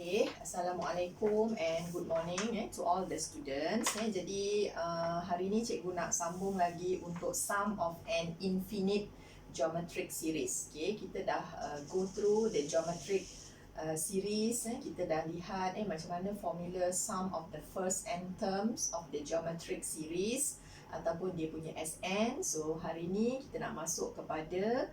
Okay, Assalamualaikum and good morning to all the students. Jadi hari ni cikgu nak sambung lagi untuk sum of an infinite geometric series. Okay, kita dah go through the geometric series. Kita dah lihat macam mana formula sum of the first n terms of the geometric series ataupun dia punya Sn. So hari ni kita nak masuk kepada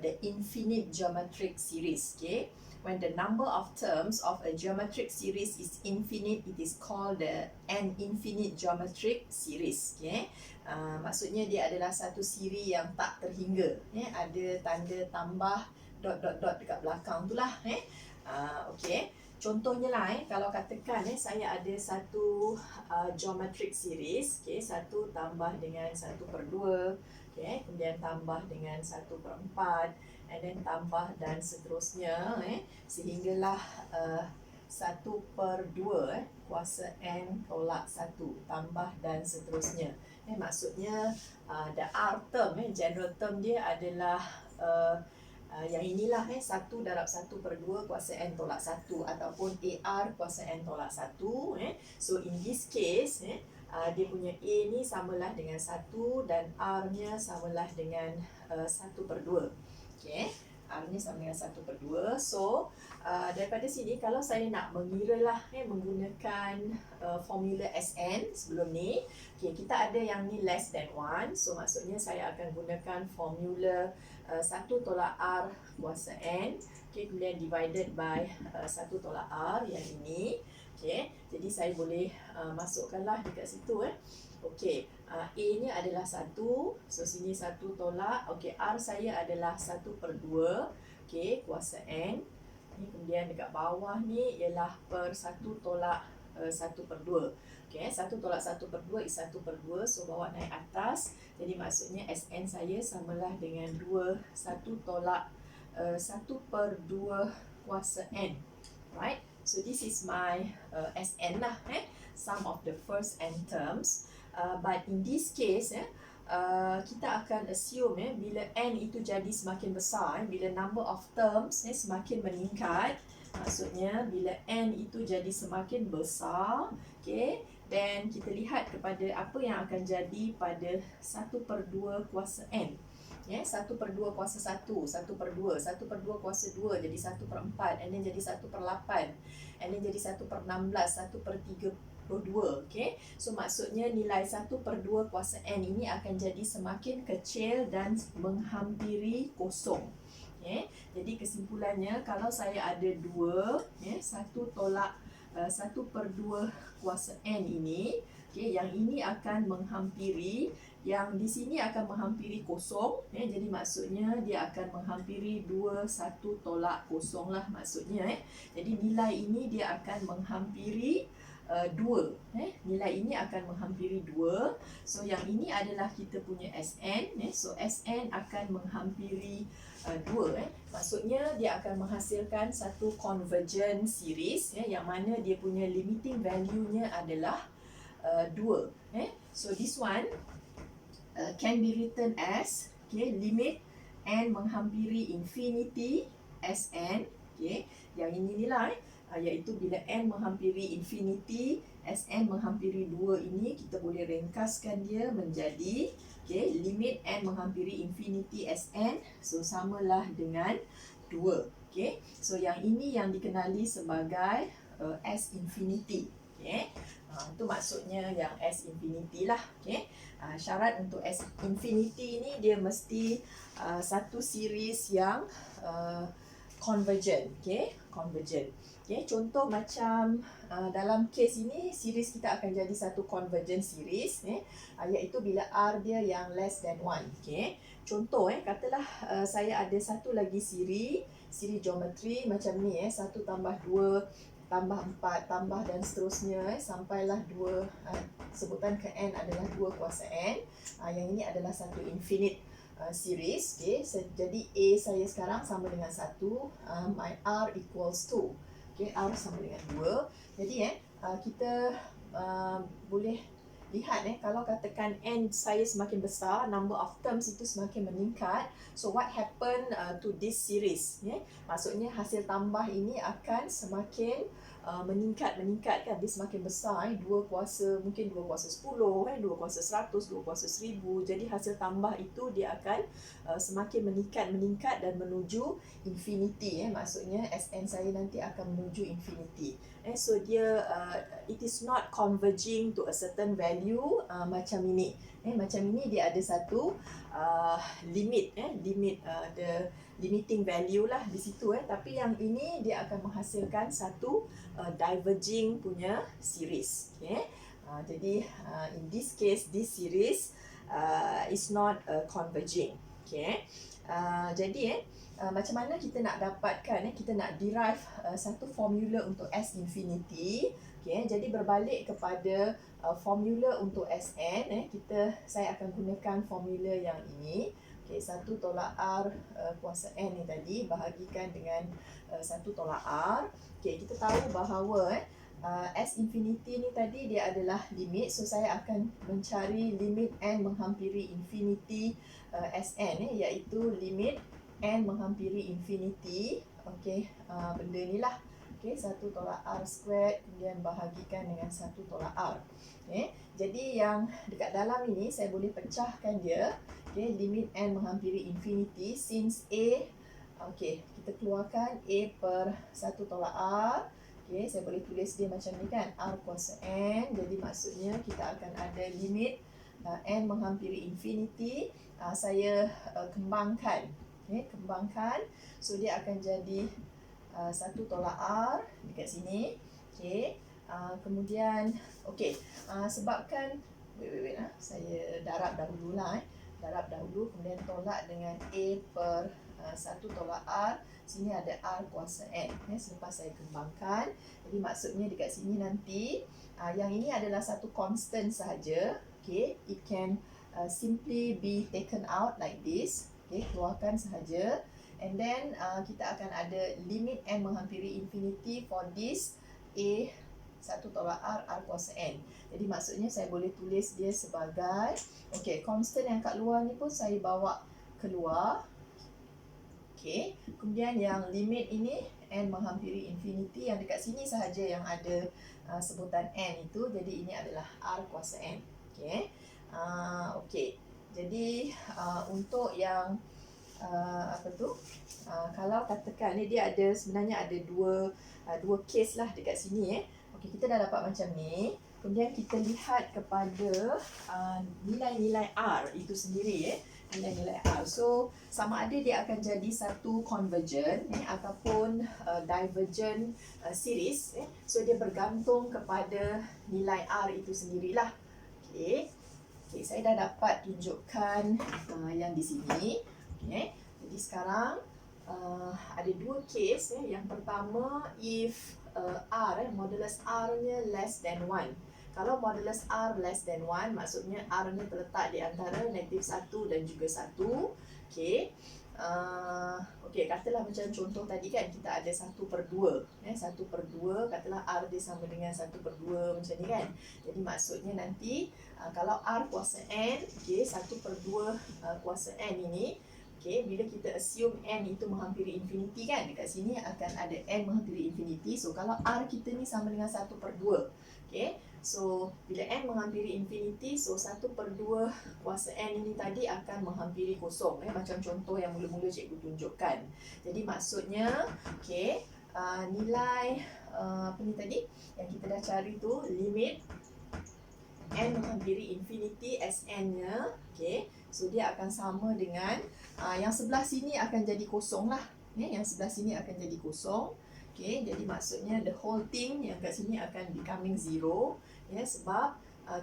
the infinite geometric series. Okay, when the number of terms of a geometric series is infinite, it is called an infinite geometric series. Okay, maksudnya dia adalah satu siri yang tak terhingga. Ada tanda tambah dot dekat belakang tu lah. Okay, contohnya lah, kalau katakan saya ada satu geometric series, okay, 1 tambah dengan 1/2, okay, kemudian tambah dengan 1/4, and then tambah dan seterusnya, sehinggalah 1/2 kuasa n tolak 1 tambah dan seterusnya. Maksudnya the R term, general term dia adalah yang inilah 1 darab 1/2 kuasa n tolak 1 ataupun AR kuasa n tolak 1. So in this case dia punya A ni samalah dengan 1 dan R nya samalah dengan 1/2. Okay, R ni sama dengan 1/2. So daripada sini kalau saya nak mengira lah menggunakan formula Sn sebelum ni, okay, kita ada yang ni less than 1. So maksudnya saya akan gunakan formula 1 tolak R kuasa N, okay, kemudian divided by 1 tolak R yang ini. Okay, jadi saya boleh masukkanlah dekat situ. Okay, A nya adalah 1. So sini 1 tolak. Okay, R saya adalah 1/2. Okay, kuasa N. Kemudian dekat bawah ni ialah per 1 tolak 1/2. Okay, 1 tolak 1/2 is 1/2. So bawa naik atas. Jadi maksudnya Sn saya samalah dengan 1 tolak 1/2 kuasa N. Right? So this is my Sn lah. Sum of the first n terms. But in this case kita akan assume bila n itu jadi semakin besar, bila number of terms semakin meningkat, maksudnya bila n itu jadi semakin besar, okay, then kita lihat kepada apa yang akan jadi pada 1/2 kuasa n. 1/2 kuasa 1, 1/2, 1/2 kuasa 2 jadi 1/4, and then jadi 1/8, and then jadi 1/16, 1/32. Okay, so maksudnya nilai 1/2 kuasa n ini akan jadi semakin kecil dan menghampiri kosong. Okay, jadi kesimpulannya kalau saya ada 2, 1 tolak 1/2 kuasa n ini, okay, yang ini akan menghampiri, yang di sini akan menghampiri kosong. Jadi maksudnya dia akan menghampiri 2, 1 tolak kosong lah maksudnya. Jadi nilai ini dia akan menghampiri 2. Nilai ini akan menghampiri 2. So yang ini adalah kita punya Sn. So Sn akan menghampiri 2. Maksudnya dia akan menghasilkan satu convergent series, yang mana dia punya limiting value-nya adalah 2. So this one can be written as, okay, limit n menghampiri infinity Sn. Okay, yang ini lah iaitu bila n menghampiri infinity, Sn menghampiri 2 ini kita boleh ringkaskan dia menjadi, okay, limit n menghampiri infinity Sn, so samalah dengan 2. Okay, so yang ini yang dikenali sebagai S infinity. Okay, itu maksudnya yang S infinity lah. Okay, syarat untuk S infinity ni dia mesti satu series yang convergent. Okay, convergent. Okay, contoh macam dalam kes ini series kita akan jadi satu convergent series, iaitu bila R dia yang less than 1. Okay, contoh katalah saya ada satu lagi siri geometri macam ni, 1 tambah 2 tambah 4 tambah dan seterusnya, sampailah 2, sebutan ke n adalah 2 kuasa n. Yang ini adalah satu infinite series. Okay, jadi A saya sekarang sama dengan 1, my R equals 2. Okay, R sama dengan 2. Jadi kita boleh lihat kalau katakan n saya semakin besar, number of terms itu semakin meningkat. So what happen to this series? Maksudnya hasil tambah ini akan semakin meningkat kan, dia semakin besar. 2 kuasa, mungkin 2 kuasa 10, 2 kuasa 100, 2 kuasa 1000. Jadi hasil tambah itu dia akan semakin meningkat dan menuju infinity. Maksudnya Sn saya nanti akan menuju infinity. So dia it is not converging to a certain value macam ini. Macam ini dia ada satu limit, the limiting value lah di situ. Tapi yang ini dia akan menghasilkan satu diverging punya series. Jadi in this case, this series is not converging. Jadi macam mana kita nak dapatkan, kita nak derive satu formula untuk S infinity. Jadi berbalik kepada formula untuk Sn, saya akan gunakan formula yang ini. 1 tolak R kuasa N ni tadi bahagikan dengan 1 tolak R. Kita tahu bahawa S infinity ni tadi dia adalah limit. So saya akan mencari limit N menghampiri infinity Sn, iaitu limit N menghampiri infinity. Benda ni lah. 1 tolak R squared kemudian bahagikan dengan 1 tolak R. Jadi yang dekat dalam ini saya boleh pecahkan dia. Limit N menghampiri infinity since A, kita keluarkan A per 1 tolak R. Saya boleh tulis dia macam ni kan, R kuasa N. Jadi maksudnya kita akan ada limit N menghampiri infinity. Saya kembangkan. So dia akan jadi 1 tolak R dekat sini. Kemudian sebabkan wait saya darab dahulu lah. Darab dahulu kemudian tolak dengan A per 1 tolak R. Sini ada R kuasa N. Selepas saya kembangkan, jadi maksudnya dekat sini nanti yang ini adalah satu constant sahaja. It can simply be taken out like this. Keluarkan sahaja. And then kita akan ada limit N menghampiri infinity for this A 1 tolak R, R kuasa N. Jadi maksudnya saya boleh tulis dia sebagai constant yang kat luar ni pun saya bawa keluar. Kemudian yang limit ini N menghampiri infinity, yang dekat sini sahaja yang ada sebutan N itu. Jadi ini adalah R kuasa N. Jadi untuk yang kalau katakan ni dia ada, sebenarnya ada dua case lah dekat sini. Kita dah dapat macam ni. Kemudian kita lihat kepada nilai-nilai R itu sendiri. Nilai-nilai R. So sama ada dia akan jadi satu convergent ataupun divergent series. So dia bergantung kepada nilai R itu sendirilah. Saya dah dapat tunjukkan yang di sini. Jadi sekarang ada dua case. Yang pertama, if R, modulus R-nya less than 1. Kalau modulus R less than 1, maksudnya R-nya terletak di antara negatif 1 dan juga 1. Katalah macam contoh tadi kan, kita ada 1/2. 1/2, katalah R dia sama dengan 1/2 macam ni kan. Jadi maksudnya nanti kalau R kuasa N, 1/2 kuasa N ini, bila kita assume N itu menghampiri infinity kan, dekat sini akan ada N menghampiri infinity. So kalau R kita ni sama dengan 1/2. So bila N menghampiri infinity, so 1/2 kuasa N ini tadi akan menghampiri kosong. Macam contoh yang mula-mula cikgu tunjukkan. Jadi maksudnya nilai apa ni tadi yang kita dah cari tu, limit N menghampiri infinity Sn-nya. So dia akan sama dengan yang sebelah sini akan jadi kosong lah. Yang sebelah sini akan jadi kosong. Jadi maksudnya the whole thing yang kat sini akan becoming zero. Sebab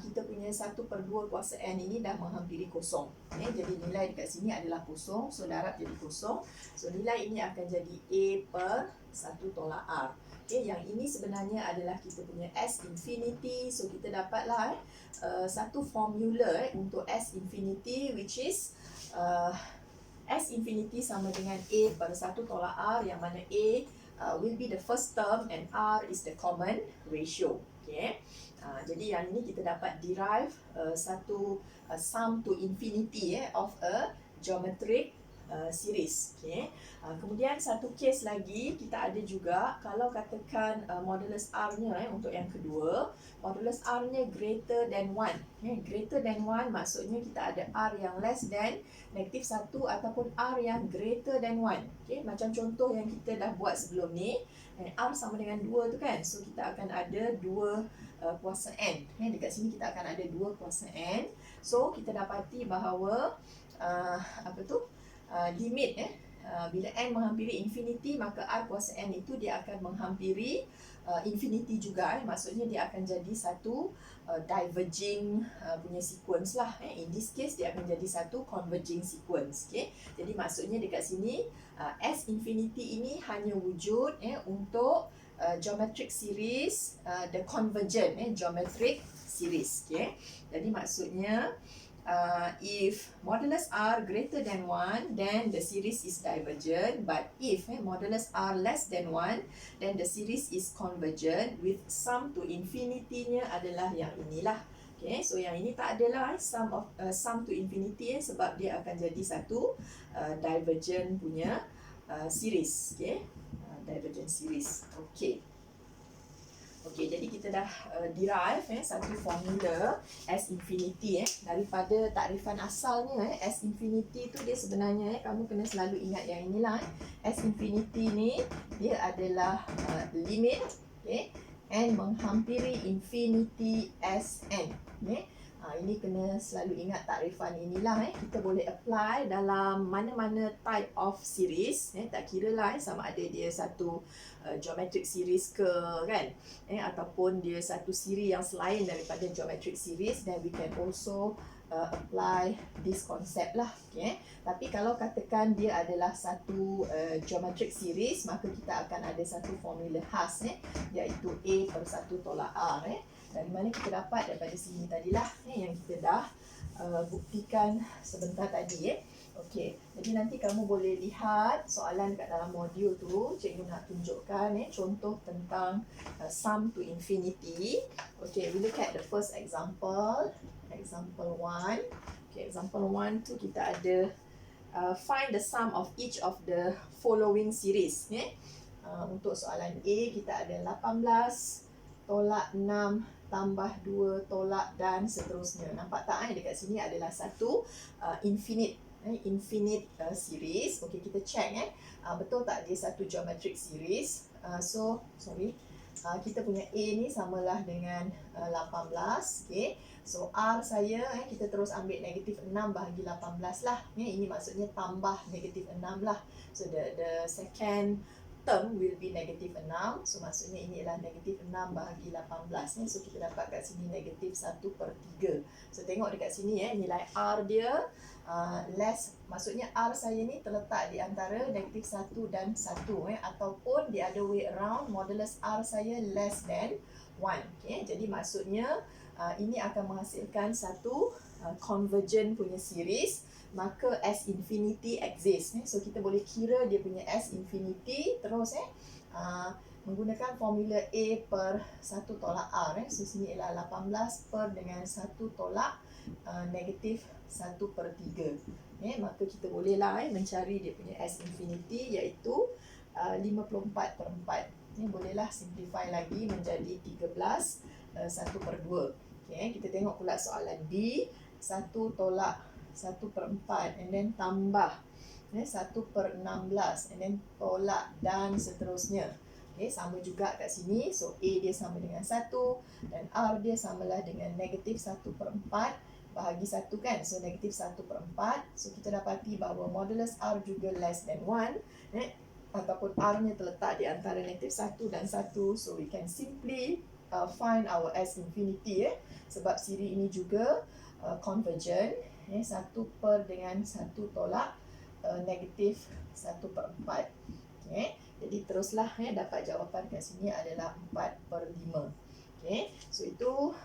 kita punya 1/2 kuasa N ini dah menghampiri kosong. Jadi nilai dekat sini adalah kosong. So darab jadi kosong. So nilai ini akan jadi A per 1 tolak R. Yang ini sebenarnya adalah kita punya S infinity. So kita dapatlah satu formula untuk S infinity, which is S infinity sama dengan A per 1 tolak R, yang mana A will be the first term and R is the common ratio. Okay. Jadi yang ini kita dapat derive satu sum to infinity of a geometric series. Okay. Kemudian satu case lagi kita ada juga, kalau katakan modulus R-nya untuk yang kedua, modulus R-nya greater than 1. Greater than 1 maksudnya kita ada R yang less than -1 ataupun R yang greater than 1. Okay. Macam contoh yang kita dah buat sebelum ni, R sama dengan 2 tu kan. So kita akan ada 2 kuasa N. Dekat sini kita akan ada 2 kuasa N. So kita dapati bahawa limit bila N menghampiri infinity, maka R kuasa N itu dia akan menghampiri infinity juga. Maksudnya dia akan jadi satu diverging punya sequence lah. In this case dia akan jadi satu converging sequence. Okay? Jadi maksudnya dekat sini S infinity ini hanya wujud untuk geometric series, the convergent geometric series. Okay? Jadi maksudnya if modulus R greater than 1, then the series is divergent. But if modulus R less than 1, then the series is convergent with sum to infinity-nya adalah yang inilah. Okay, so yang ini tak adalah sum to infinity sebab dia akan jadi satu divergent punya series. Okay, divergent series. Okay. Okey, jadi kita dah derive satu formula S infinity daripada takrifan asalnya. S infinity tu dia sebenarnya kamu kena selalu ingat yang inilah. S infinity ni dia adalah limit N menghampiri infinity Sn. Ini kena selalu ingat takrifan inilah. Kita boleh apply dalam mana-mana type of series. Tak kira lah sama ada dia satu geometric series ke kan, ataupun dia satu siri yang selain daripada geometric series, then we can also apply this concept lah. Okay. Tapi kalau katakan dia adalah satu geometric series, maka kita akan ada satu formula khas iaitu A per 1 tolak R. Dari mana kita dapat? Daripada sini tadilah yang kita dah buktikan sebentar tadi. Okey, jadi nanti kamu boleh lihat soalan kat dalam modul tu. Cikgu nak tunjukkan contoh tentang sum to infinity. Okey, we look at the first example. Example 1. Okay, example 1 tu kita ada find the sum of each of the following series. Untuk soalan A kita ada 18 tolak 6 tambah 2 tolak dan seterusnya. Nampak tak? Dekat sini adalah satu infinite series. Okey, kita check betul tak dia satu geometric series. Kita punya A ni samalah dengan 18. Okey. So R saya kita terus ambil negatif 6 bahagi 18 lah. Ini maksudnya tambah negatif 6 lah. So the second term will be negatif 6. So maksudnya ini adalah negatif 6 bahagi 18. So kita dapat kat sini negatif 1/3. So tengok dekat sini nilai R dia less, maksudnya R saya ni terletak di antara negatif 1 dan 1 ataupun the other way around, modulus R saya less than 1. Okay? Jadi maksudnya ini akan menghasilkan satu convergent punya series, maka S infinity exist. So kita boleh kira dia punya S infinity terus menggunakan formula A per 1 tolak R. So sini ialah 18 per dengan 1 tolak negatif 1/3. Maka kita bolehlah mencari dia punya S infinity iaitu 54/4. Bolehlah simplify lagi menjadi 13 1/2. Kita tengok pula soalan B. 1 tolak 1/4 and then tambah 1/16 and then tolak dan seterusnya. Sama juga kat sini. So A dia sama dengan 1 dan R dia samalah dengan negatif 1/4 bahagi 1 kan. So negatif 1/4. So kita dapati bahawa modulus R juga less than 1 ataupun R nya terletak di antara negatif 1 dan 1. So we can simply find our S infinity sebab siri ini juga convergent. 1 per dengan 1 tolak negatif 1/4. Jadi teruslah dapat jawapan kat sini adalah 4/5. So itu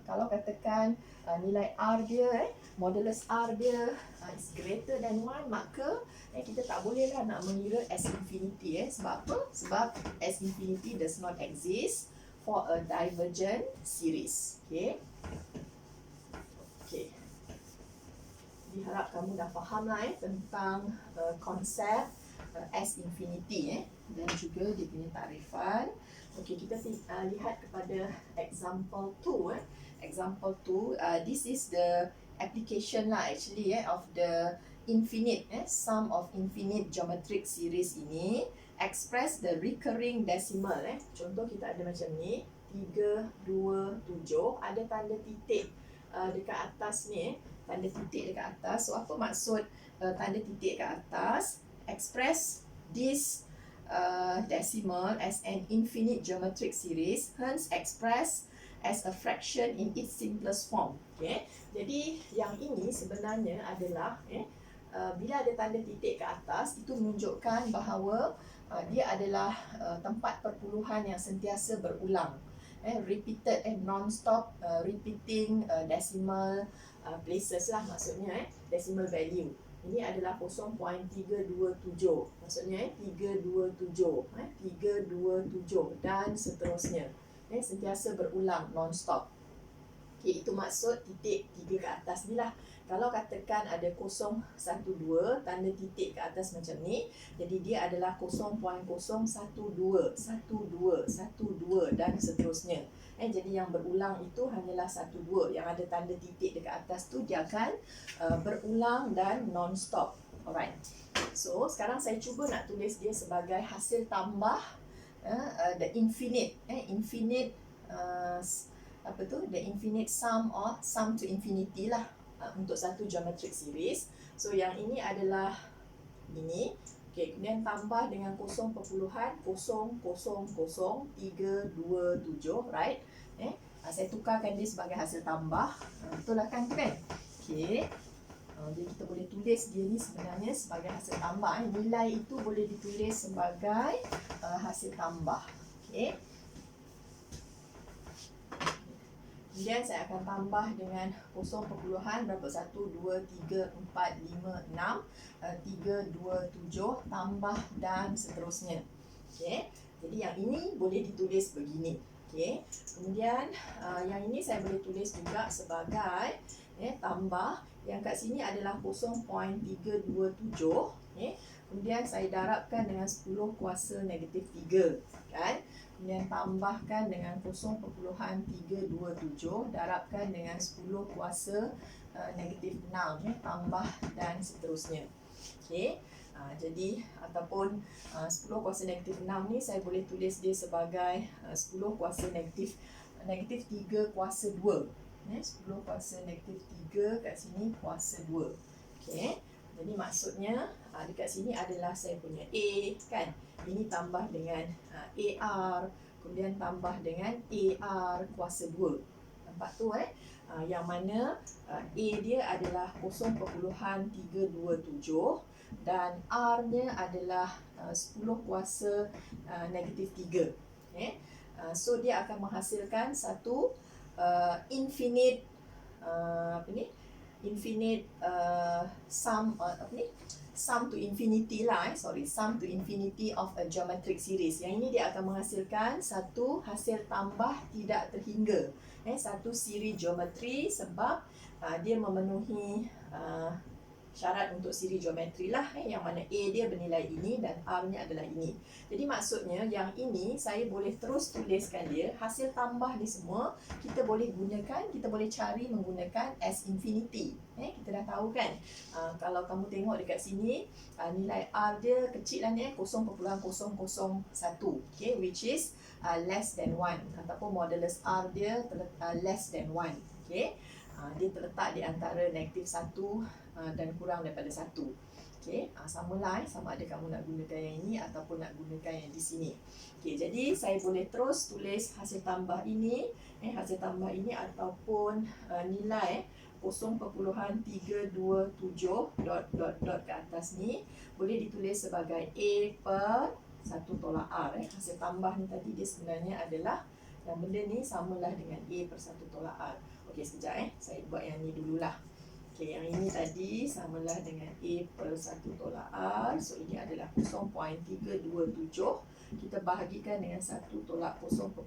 kalau katakan nilai R dia modulus R dia is greater than 1, maka kita tak bolehlah nak mengira S infinity. Sebab apa? Sebab S infinity does not exist for a divergent series. Okay. Okay. Diharap kamu dah faham lah tentang konsep S infinity dan juga dia punya tarifan. Okey, kita lihat kepada example 2 Example 2, this is the application lah actually of the infinite sum of infinite geometric series ini. Express the recurring decimal Contoh kita ada macam ni 3, 2, 7, ada tanda titik dekat atas ni tanda titik dekat atas. So apa maksud tanda titik kat atas? Express this decimal as an infinite geometric series, hence expressed as a fraction in its simplest form. Okay. Jadi yang ini sebenarnya adalah bila ada tanda titik ke atas, itu menunjukkan bahawa dia adalah tempat perpuluhan yang sentiasa berulang. Repeated non-stop repeating decimal places lah maksudnya decimal value. Ini adalah 0.327. Maksudnya 327, 327 dan seterusnya. Sentiasa berulang non-stop. Okay, itu maksud titik 3 ke atas ni lah. Kalau katakan ada 012, tanda titik ke atas macam ni, jadi dia adalah 0.012, 12, 12 dan seterusnya. Jadi yang berulang itu hanyalah 12. Yang ada tanda titik dekat atas tu dia akan berulang dan non-stop. Alright. So sekarang saya cuba nak tulis dia sebagai hasil tambah the infinite infinite apa tu, the infinite sum or sum to infinity lah untuk satu geometric series. So yang ini adalah ini. Okay, kemudian tambah dengan 0.000327, right? Saya tukarkan dia sebagai hasil tambah. Betul lah kan? Okay. Jadi kita boleh tulis dia ni sebenarnya sebagai hasil tambah. Nilai itu boleh ditulis sebagai hasil tambah. Okay. Kemudian saya akan tambah dengan 0, berapa? 1, 2, 3, 4, 5, 6, 3, 2, 7, tambah dan seterusnya. Okay. Jadi yang ini boleh ditulis begini. Okay. Kemudian yang ini saya boleh tulis juga sebagai tambah. Yang kat sini adalah 0.327. Kemudian saya darabkan dengan 10 kuasa negatif 3. Kan? Kemudian tambahkan dengan 0.327, darabkan dengan 10 kuasa negatif 6, tambah dan seterusnya. Okay. Jadi ataupun 10 kuasa negatif 6 ni saya boleh tulis dia sebagai 10 kuasa negatif 3 kuasa 2. 10 kuasa negatif 3 kat sini kuasa 2. Okay. Jadi maksudnya dekat sini adalah saya punya A kan. Ini tambah dengan AR, kemudian tambah dengan AR kuasa 2. Nampak tu yang mana A dia adalah 0.327 dan R-nya adalah 10 kuasa negatif 3. So dia akan menghasilkan satu infinite infinite sum sum to infinity lah sum to infinity of a geometric series. Yang ini dia akan menghasilkan satu hasil tambah tidak terhingga, satu siri geometri sebab dia memenuhi syarat untuk siri geometri lah, yang mana A dia bernilai ini dan R-nya adalah ini. Jadi maksudnya yang ini saya boleh terus tuliskan dia, hasil tambah ni semua kita boleh gunakan, kita boleh cari menggunakan S infinity. Kita dah tahu kan, kalau kamu tengok dekat sini nilai R dia kecil lah ni 0.001, okay, which is less than 1 ataupun modulus R dia less than 1. Okay. Dia terletak di antara negatif 1 dan kurang daripada 1. Okay, samalah sama ada kamu nak gunakan yang ini ataupun nak gunakan yang di sini. Okay, jadi saya boleh terus tulis hasil tambah ini, hasil tambah ini ataupun nilai 0.327 dot ke atas ni boleh ditulis sebagai A per 1 tolak R. Hasil tambah ni tadi dia sebenarnya adalah yang benda ni samalah dengan A per 1 tolak R. Okey, sekejap saya buat yang ni dululah. Okay, yang ini tadi samalah dengan A per 1 tolak R. So, ini adalah 0.327. Kita bahagikan dengan 1 tolak 0.001.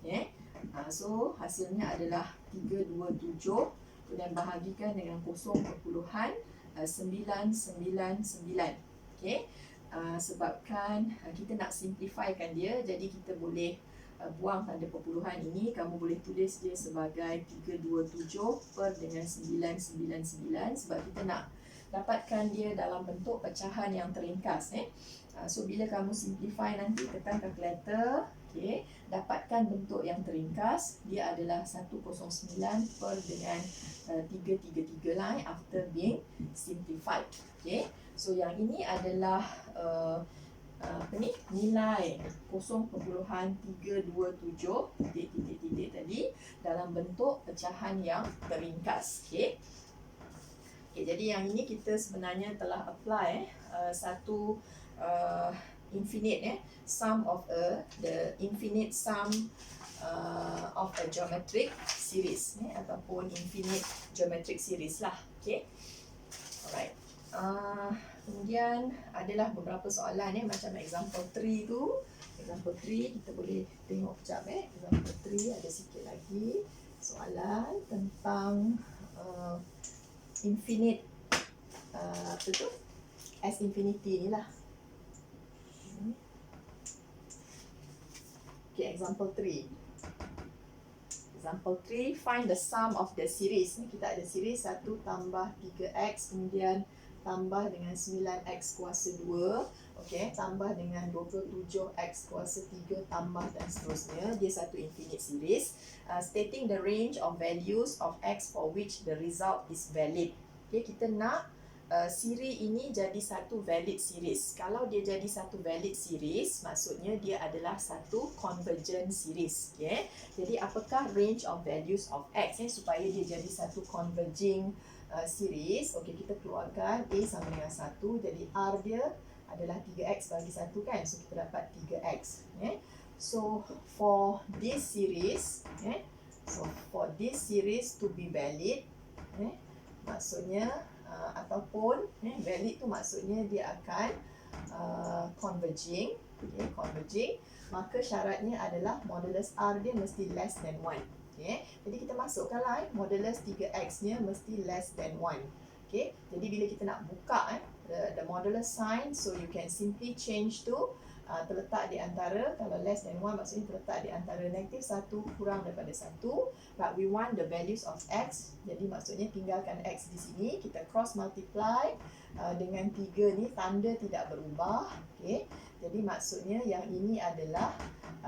Okay. So, hasilnya adalah 327. Kemudian bahagikan dengan 0.999. Okay. Sebabkan kita nak simplifykan dia, jadi kita boleh buang tanda perpuluhan ini. Kamu boleh tulis dia sebagai 327 per dengan 999 sebab kita nak dapatkan dia dalam bentuk pecahan yang teringkas. So bila kamu simplify nanti, tekan calculator, okay, dapatkan bentuk yang teringkas. Dia adalah 109 per dengan 333 lah after being simplified. Okay. So yang ini adalah nilai 0.327 titik-titik tadi dalam bentuk pecahan yang teringkas. Okay. Jadi yang ini kita sebenarnya telah apply satu infinite sum of the infinite sum of a geometric series ataupun infinite geometric series lah. Okay. Alright. Kemudian adalah beberapa soalan macam example 3 tu. Example 3 kita boleh tengok sekejap. Example 3 ada sikit lagi soalan tentang infinite apa tu? S infinity ni lah. Okay, example 3. Example 3, find the sum of the series. Kita ada series 1 tambah 3x kemudian tambah dengan 9x kuasa 2, okay, tambah dengan 27x kuasa 3 tambah dan seterusnya. Dia satu infinite series. Stating the range of values of x for which the result is valid. Okay, kita nak siri ini jadi satu valid series. Kalau dia jadi satu valid series, maksudnya dia adalah satu convergent series. Okay? Jadi apakah range of values of x supaya dia jadi satu converging series? Okay, kita keluarkan A sama dengan 1. Jadi R dia adalah 3x bagi 1 kan. So kita dapat 3x. Okay? So for this series, for this series to be valid, maksudnya ataupun valid tu maksudnya dia akan converging, converging, maka syaratnya adalah modulus R dia mesti less than 1. Okay. Jadi kita masukkanlah modulus 3x nya mesti less than 1. Okay. Jadi bila kita nak buka the modulus sign, so you can simply change to terletak di antara, kalau less than 1 maksudnya terletak di antara negatif 1 kurang daripada 1, but we want the values of x, jadi maksudnya tinggalkan x di sini, kita cross multiply dengan 3 ni tanda tidak berubah. Okay. Jadi maksudnya yang ini adalah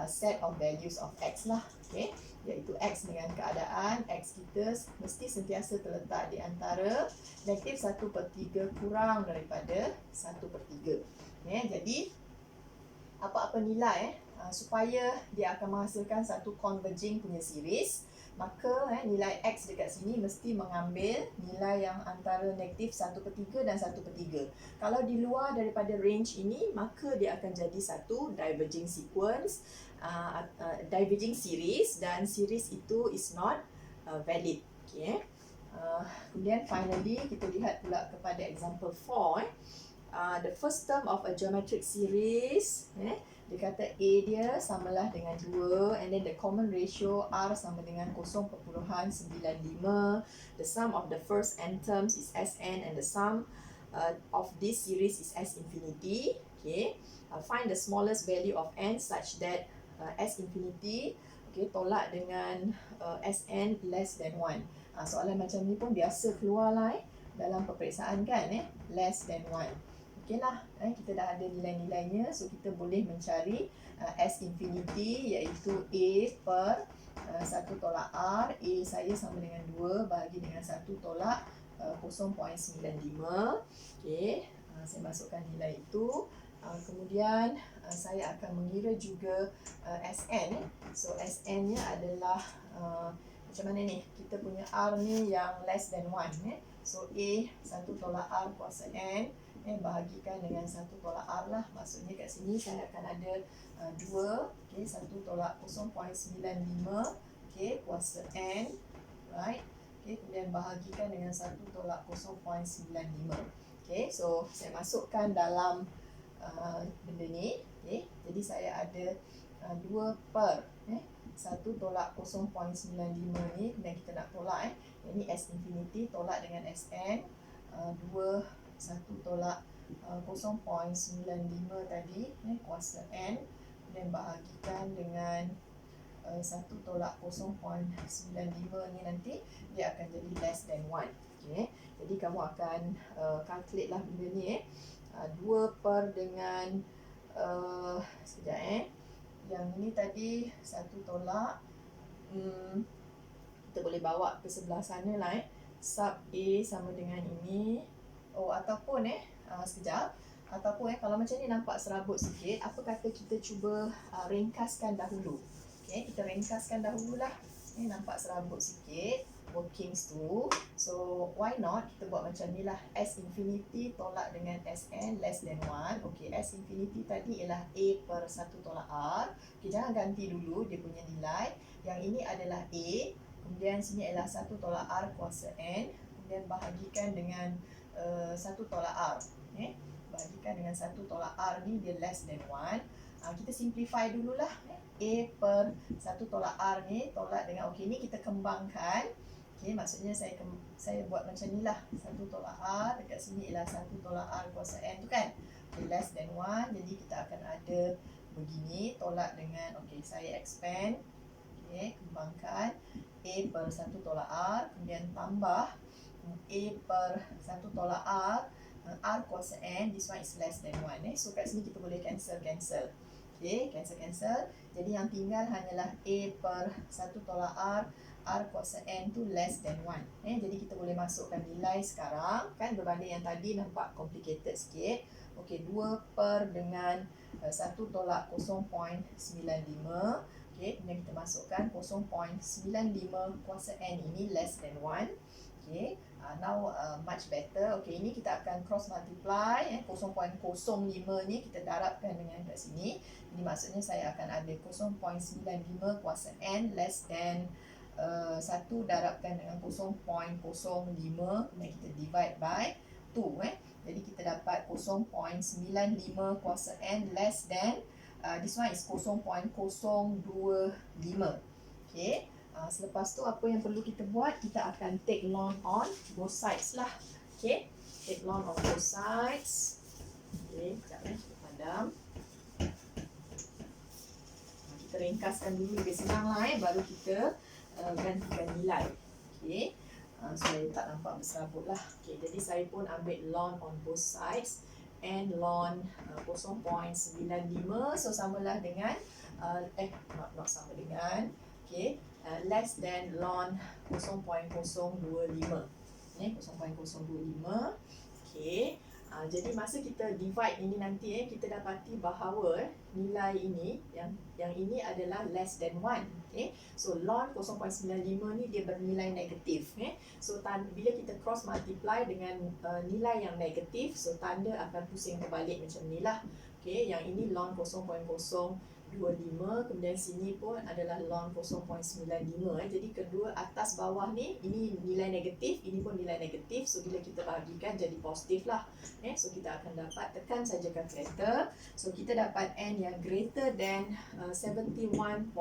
set of values of x lah. Okay. Iaitu x dengan keadaan x kita mesti sentiasa terletak di antara negatif 1/3 kurang daripada 1/3. Okay. Jadi apa-apa nilai supaya dia akan menghasilkan satu converging punya series, maka nilai x dekat sini mesti mengambil nilai yang antara negatif 1/3 dan 1/3. Kalau di luar daripada range ini, maka dia akan jadi satu diverging sequence, diverging series, dan series itu is not valid. Okay. Kemudian finally kita lihat pula kepada example 4. The first term of a geometric series, dia kata A dia samalah dengan 2, and then the common ratio R sama dengan 0.95. The sum of the first n terms is Sn, and the sum of this series is S infinity. Okay. Find the smallest value of n such that S infinity, okay, tolak dengan Sn less than 1. Soalan macam ni pun biasa keluar lah dalam peperiksaan kan, less than 1. Okay lah, kita dah ada nilai-nilainya, so kita boleh mencari S infinity iaitu A per 1 tolak R. A saya sama dengan 2 bahagi dengan 1 tolak 0.95. Okay, saya masukkan nilai itu. Kemudian saya akan mengira juga Sn. So Sn nya adalah macam mana ni? Kita punya R ni yang less than 1. So A 1 tolak R kuasa N bahagikan dengan 1 tolak R lah. Maksudnya kat sini saya akan ada 2, okay, 1 tolak 0.95, okay, kuasa N, right. Okay, kemudian bahagikan dengan 1 tolak 0.95. Okay, so saya masukkan dalam benda ni. Okay, jadi saya ada 2 per 1 tolak 0.95 ni, dan kita nak tolak ini S infinity tolak dengan Sn, 2 1 tolak 0.95 tadi kuasa n, dan bahagikan dengan 1 tolak 0.95 ni, nanti dia akan jadi less than 1. Okay. Jadi kamu akan calculate lah benda ni 2 per dengan sekejap yang ini tadi 1 tolak kita boleh bawa ke sebelah sana lah sub A sama dengan ini. Ataupun sekejap, ataupun kalau macam ni nampak serabut sikit, apa kata kita cuba ringkaskan dahulu. Okay, kita ringkaskan dahululah. Nampak serabut sikit workings tu. So why not kita buat macam ni lah. S infinity tolak dengan Sn less than 1. Okay, S infinity tadi ialah A per 1 tolak R. Okay, jangan ganti dulu dia punya nilai. Yang ini adalah A, kemudian sini ialah 1 tolak R kuasa N, kemudian bahagikan dengan 1 tolak R. Bahagikan dengan 1 tolak R ni, dia less than 1. Kita simplify dululah. A per 1 tolak R ni tolak dengan, okay, ni kita kembangkan. Okay, maksudnya saya buat macam ni lah. 1 tolak R, dekat sini ialah 1 tolak R kuasa N tu kan. Okay, less than 1, jadi kita akan ada begini, tolak dengan, okay, saya expand. Okay, kembangkan A per 1 tolak R, kemudian tambah A per 1 tolak R, R kuasa N, this one is less than 1. So kat sini kita boleh cancel. Okay, cancel. Jadi yang tinggal hanyalah A per 1 tolak R, R kuasa N tu less than 1. Jadi kita boleh masukkan nilai sekarang. Kan berbanding yang tadi nampak complicated sikit. Okay, 2 per dengan 1 tolak 0.95. Okay, kemudian kita masukkan 0.95 kuasa N ini less than 1. Okay, now much better. Okay, ini kita akan cross multiply 0.05 ni kita darabkan dengan kat sini. Ini maksudnya saya akan ada 0.95 kuasa N less than 1 darabkan dengan 0.05, kemudian kita divide by 2. Jadi kita dapat 0.95 kuasa N less than this one is 0.025. Okay. Selepas tu apa yang perlu kita buat? Kita akan take ln on both sides lah. Okay, take ln on both sides. Okay, sekejap kita padam. Kita ringkaskan dulu, lebih senang lah baru kita gantikan nilai. Okay, supaya tak nampak berserabut lah. Okay, jadi saya pun ambil ln on both sides and ln 0.95. So samalah dengan not sama dengan, okay, less than ln 0.025. 0.025. Okay. Jadi masa kita divide ini nanti kita dapati bahawa nilai ini yang ini adalah less than 1. Okay. So ln 0.95 ni dia bernilai negatif. So bila kita cross multiply dengan nilai yang negatif, so tanda akan pusing terbalik macam ni lah. Okay, yang ini ln 0.025, kemudian sini pun adalah ln 0.95. Jadi kedua atas bawah ni, ini nilai negatif, ini pun nilai negatif. So bila kita bahagikan jadi positif lah. So kita akan dapat, tekan saja kalkulator. So kita dapat N yang greater than 71.8.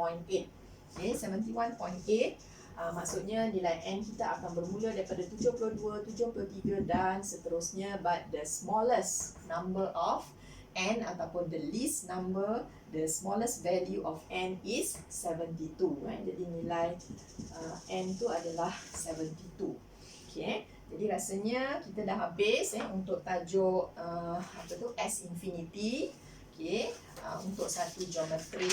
Okay, 71.8. Maksudnya nilai N kita akan bermula daripada 72, 73 dan seterusnya, but the smallest number of N ataupun the least number, the smallest value of N is 72. Jadi nilai N tu adalah 72. Okay, jadi rasanya kita dah habis untuk tajuk S infinity. Okay, untuk satu geometric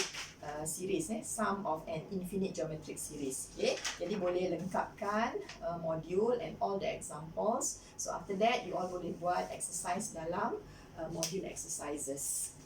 series, sum of an infinite geometric series. Okay, jadi boleh lengkapkan module and all the examples. So after that you all boleh buat exercise dalam module exercises.